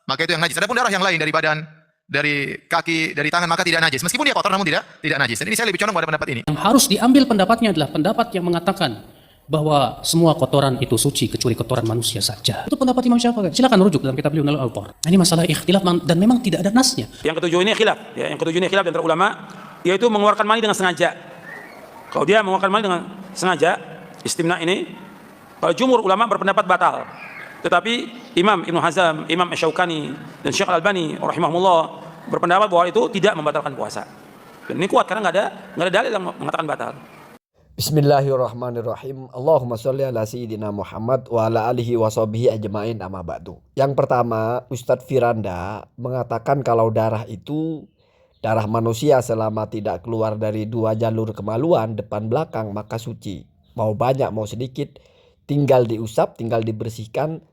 maka itu yang najis. Adapun darah yang lain dari badan, dari kaki, dari tangan, maka tidak najis. Meskipun dia kotor namun tidak najis. Dan ini saya lebih condong pada pendapat ini. Yang harus diambil pendapatnya adalah pendapat yang mengatakan bahwa semua kotoran itu suci kecuali kotoran manusia saja. Itu pendapat Imam Syafi'i. Silakan rujuk dalam kitab beliau Nailul Awtar. Ini masalah ikhtilaf dan memang tidak ada nasnya. Yang ketujuh ini khilaf, ya, yang ketujuh ini khilaf antara ulama, yaitu mengeluarkan mani dengan sengaja. Kalau dia mengeluarkan mani dengan sengaja, istimna ini, kalau jumhur ulama berpendapat batal. Tetapi Imam Ibnu Hazm, Imam Asy-Syaukani dan Syekh Al-Albani rahimahumullah berpendapat bahwa itu tidak membatalkan puasa. Dan ini kuat karena nggak ada dalil yang mengatakan batal. Bismillahirrahmanirrahim. Allahumma sholli ala sayyidina Muhammad wa ala alihi wa sahbihi ajma'in amma ba'du. Yang pertama, Ustadz Firanda mengatakan kalau darah itu darah manusia selama tidak keluar dari dua jalur kemaluan depan belakang maka suci. Mau banyak mau sedikit tinggal diusap, tinggal dibersihkan,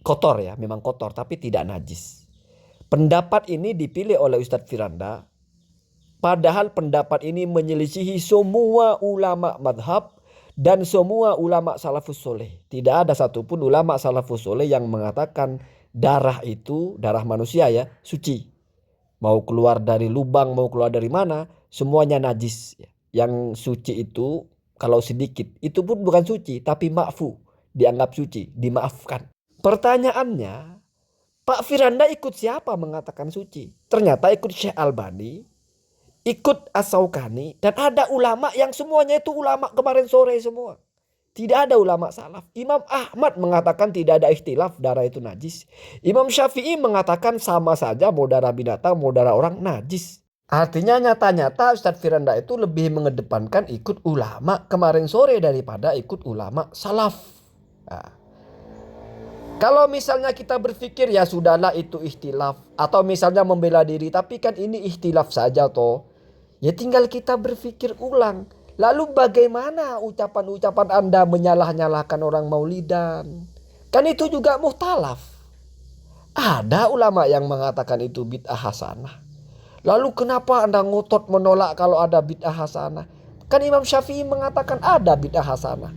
kotor ya, memang kotor tapi tidak najis. Pendapat ini dipilih oleh Ustadz Firanda. Padahal pendapat ini menyelisihi semua ulama madhab dan semua ulama salafus soleh. Tidak ada satupun ulama salafus soleh yang mengatakan darah itu, darah manusia ya, suci. Mau keluar dari lubang, mau keluar dari mana, semuanya najis. Yang suci itu kalau sedikit, itu pun bukan suci, tapi ma'fu. Dianggap suci, dimaafkan. Pertanyaannya, Pak Firanda ikut siapa mengatakan suci? Ternyata ikut Syekh Albani, ikut As-Syaukani, dan ada ulama yang semuanya itu ulama kemarin sore semua. Tidak ada ulama salaf. Imam Ahmad mengatakan tidak ada ikhtilaf darah itu najis. Imam Syafi'i mengatakan sama saja mau darah binatang mau darah orang najis. Artinya nyata-nyata Ustadz Firanda itu lebih mengedepankan ikut ulama kemarin sore daripada ikut ulama salaf. Nah, kalau misalnya kita berpikir ya sudahlah itu ikhtilaf, atau misalnya membela diri, tapi kan ini ikhtilaf saja toh. Ya tinggal kita berpikir ulang. Lalu bagaimana ucapan-ucapan Anda menyalah-nyalahkan orang maulidan? Kan itu juga muhtalaf. Ada ulama yang mengatakan itu bid'ah hasanah. Lalu kenapa Anda ngotot menolak kalau ada bid'ah hasanah? Kan Imam Syafi'i mengatakan ada bid'ah hasanah.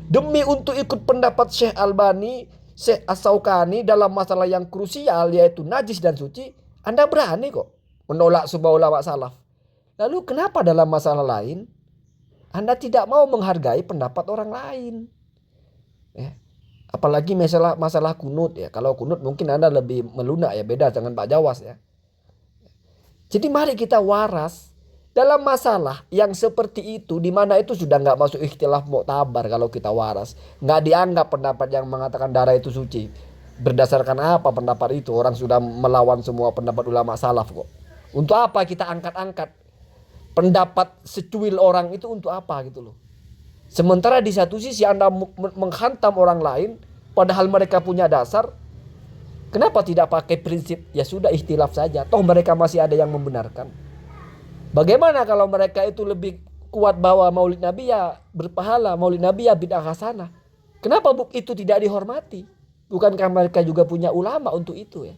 Demi untuk ikut pendapat Syekh Albani, Syekh As-Syaukani dalam masalah yang krusial yaitu najis dan suci, Anda berani kok menolak semua ulama salaf. Lalu kenapa dalam masalah lain Anda tidak mau menghargai pendapat orang lain? Ya. Apalagi masalah kunut ya. Kalau kunut mungkin Anda lebih melunak ya, beda dengan Pak Jawas ya. Jadi mari kita waras dalam masalah yang seperti itu, di mana itu sudah nggak masuk ikhtilaf muktabar kalau kita waras. Nggak dianggap pendapat yang mengatakan darah itu suci. Berdasarkan apa pendapat itu? Orang sudah melawan semua pendapat ulama salaf kok. Untuk apa kita angkat-angkat pendapat secuil orang itu untuk apa gitu loh. Sementara di satu sisi Anda menghantam orang lain padahal mereka punya dasar. Kenapa tidak pakai prinsip ya sudah ikhtilaf saja, toh mereka masih ada yang membenarkan. Bagaimana kalau mereka itu lebih kuat bahwa maulid Nabi ya berpahala, maulid Nabi ya bid'ah hasanah? Kenapa itu tidak dihormati? Bukankah mereka juga punya ulama untuk itu ya?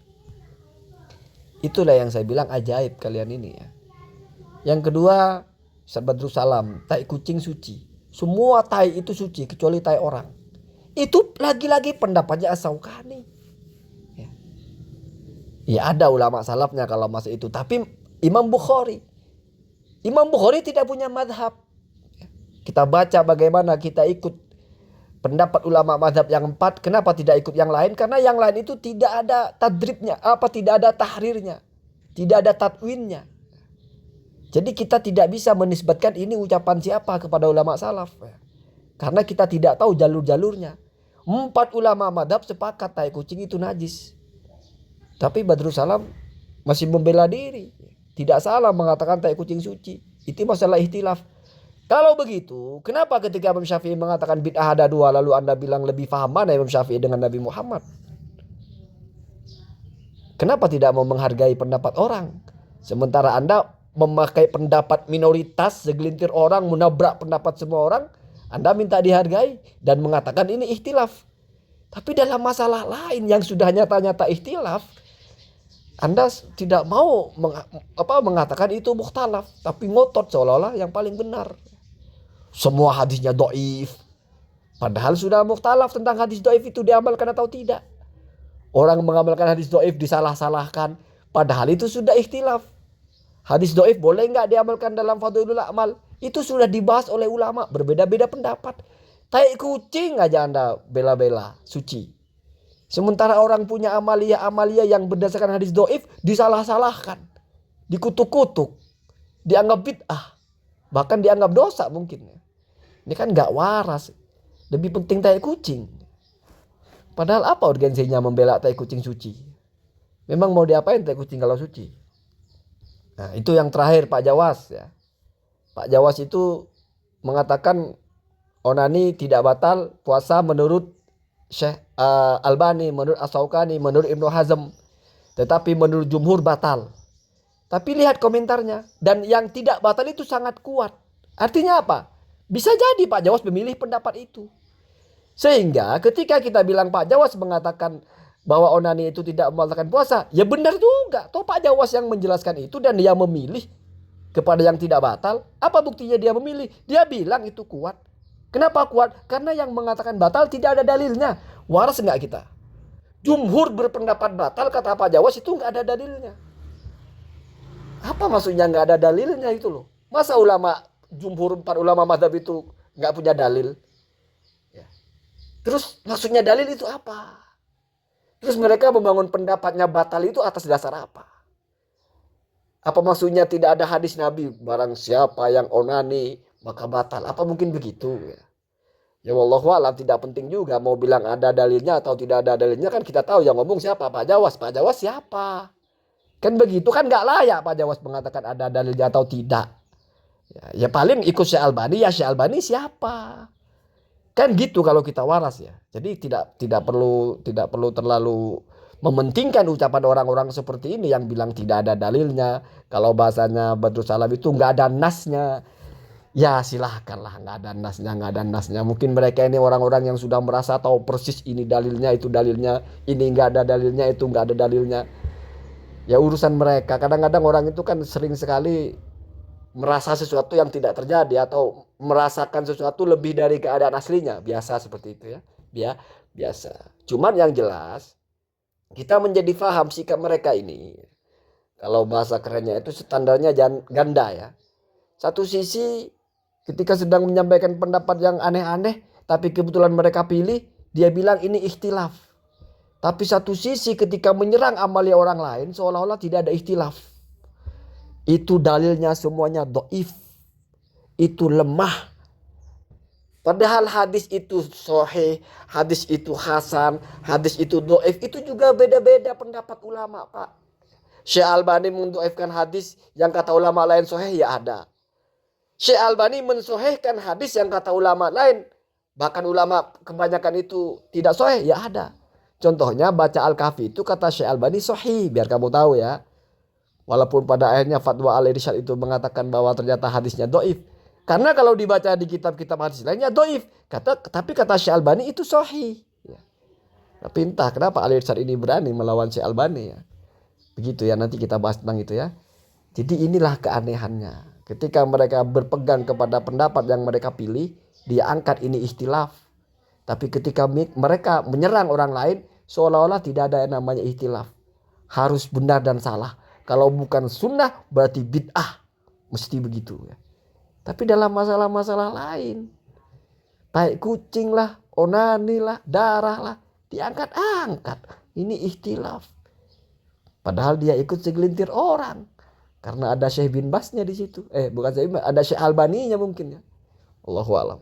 Itulah yang saya bilang ajaib kalian ini ya. Yang kedua, Ustaz Badrus Salam, tai kucing suci. Semua tai itu suci kecuali tai orang. Itu lagi-lagi pendapatnya As-Syaukani. Ya ada ulama salafnya kalau masa itu. Tapi Imam Bukhari tidak punya madhab. Kita baca bagaimana kita ikut pendapat ulama madhab yang 4. Kenapa tidak ikut yang lain? Karena yang lain itu tidak ada tadribnya. Tidak ada tahrirnya. Tidak ada tatwinnya. Jadi kita tidak bisa menisbatkan ini ucapan siapa kepada ulama salaf. Karena kita tidak tahu jalur-jalurnya. 4 ulama madhab sepakat tai kucing itu najis. Tapi Badrus Salam masih membela diri. Tidak salah mengatakan tai kucing suci. Itu masalah ikhtilaf. Kalau begitu, kenapa ketika Imam Syafi'i mengatakan bid'ah ada 2, lalu Anda bilang lebih paham mana Imam Syafi'i dengan Nabi Muhammad? Kenapa tidak mau menghargai pendapat orang? Sementara Anda memakai pendapat minoritas, segelintir orang menabrak pendapat semua orang, Anda minta dihargai dan mengatakan ini ikhtilaf. Tapi dalam masalah lain yang sudah nyata-nyata ikhtilaf, Anda tidak mau mengatakan itu mukhtalaf, tapi ngotot seolah-olah yang paling benar. Semua hadisnya dhaif. Padahal sudah mukhtalaf tentang hadis dhaif itu diamalkan atau tidak. Orang mengamalkan hadis doif disalah-salahkan. Padahal itu sudah ikhtilaf. Hadis doif boleh nggak diamalkan dalam fadhilul amal? Itu sudah dibahas oleh ulama. Berbeda-beda pendapat. Tai kucing aja Anda bela-bela suci. Sementara orang punya amalia-amalia yang berdasarkan hadis doif disalah-salahkan. Dikutuk-kutuk. Dianggap bid'ah. Bahkan dianggap dosa mungkin. Ini kan nggak waras. Lebih penting tai kucing. Padahal apa urgensinya membela tai kucing suci? Memang mau diapain tai kucing kalau suci? Nah, itu yang terakhir Pak Jawas ya. Pak Jawas itu mengatakan onani tidak batal puasa menurut Syekh Albani, menurut As-Syaukani, menurut Ibnu Hazm. Tetapi menurut jumhur batal. Tapi lihat komentarnya. Dan yang tidak batal itu sangat kuat. Artinya apa? Bisa jadi Pak Jawas memilih pendapat itu. Sehingga ketika kita bilang Pak Jawas mengatakan bahwa onani itu tidak membatalkan puasa, ya benar juga. Toh Pak Jawas yang menjelaskan itu dan dia memilih kepada yang tidak batal. Apa buktinya dia memilih? Dia bilang itu kuat. Kenapa kuat? Karena yang mengatakan batal tidak ada dalilnya. Waras enggak kita? Jumhur berpendapat batal kata Pak Jawas itu enggak ada dalilnya. Apa maksudnya enggak ada dalilnya itu loh? Masa jumhur 4 ulama mazhab itu enggak punya dalil? Terus maksudnya dalil itu apa? Terus mereka membangun pendapatnya batal itu atas dasar apa? Apa maksudnya tidak ada hadis Nabi? Barang siapa yang onani maka batal. Apa mungkin begitu? Ya wallahu a'lam, tidak penting juga mau bilang ada dalilnya atau tidak ada dalilnya. Kan kita tahu yang ngomong siapa? Pak Jawas. Pak Jawas siapa? Kan begitu kan gak layak Pak Jawas mengatakan ada dalilnya atau tidak. Ya paling ikut Syekh Albani. Ya Syekh Albani siapa? Kan gitu kalau kita waras ya. Jadi tidak perlu terlalu mementingkan ucapan orang-orang seperti ini yang bilang tidak ada dalilnya. Kalau bahasanya Badrus Salam itu nggak ada nasnya. Ya silahkanlah, nggak ada nasnya. Mungkin mereka ini orang-orang yang sudah merasa tahu persis ini dalilnya, itu dalilnya. Ini nggak ada dalilnya, itu nggak ada dalilnya. Ya urusan mereka. Kadang-kadang orang itu kan sering sekali merasa sesuatu yang tidak terjadi atau merasakan sesuatu lebih dari keadaan aslinya. Biasa seperti itu ya. Biasa. Cuman yang jelas kita menjadi paham sikap mereka ini. Kalau bahasa kerennya itu standarnya ganda ya. Satu sisi ketika sedang menyampaikan pendapat yang aneh-aneh tapi kebetulan mereka pilih, dia bilang ini ikhtilaf. Tapi satu sisi ketika menyerang amalia orang lain seolah-olah tidak ada ikhtilaf. Itu dalilnya semuanya doif. Itu lemah. Padahal hadis itu sahih, hadis itu hasan, hadis itu doif. Itu juga beda-beda pendapat ulama Pak. Syekh Albani mendoifkan hadis yang kata ulama lain sahih ya ada. Syekh Albani mensohihkan hadis yang kata ulama lain. Bahkan ulama kebanyakan itu tidak sahih ya ada. Contohnya baca Al-Kahfi itu kata Syekh Albani sahih. Biar kamu tahu ya. Walaupun pada akhirnya fatwa Al-Irsyad itu mengatakan bahwa ternyata hadisnya doif. Karena kalau dibaca di kitab-kitab hadis lainnya doif. Tapi kata Syekh Albani itu sahih. Ya. Tapi entah kenapa Al-Irsyad ini berani melawan Syekh Albani ya. Begitu ya, nanti kita bahas tentang itu ya. Jadi inilah keanehannya. Ketika mereka berpegang kepada pendapat yang mereka pilih, dia angkat ini ikhtilaf. Tapi ketika mereka menyerang orang lain, seolah-olah tidak ada yang namanya ikhtilaf. Harus benar dan salah. Kalau bukan sunnah berarti bid'ah. Mesti begitu ya. Tapi dalam masalah-masalah lain. Baik kucing lah, onani lah, darah lah. Diangkat-angkat. Ini ikhtilaf. Padahal dia ikut segelintir orang. Karena ada Syekh bin Basnya di situ. Bukan Syekh bin Bas, ada Syekh Albaninya mungkin ya. Allahu a'lam.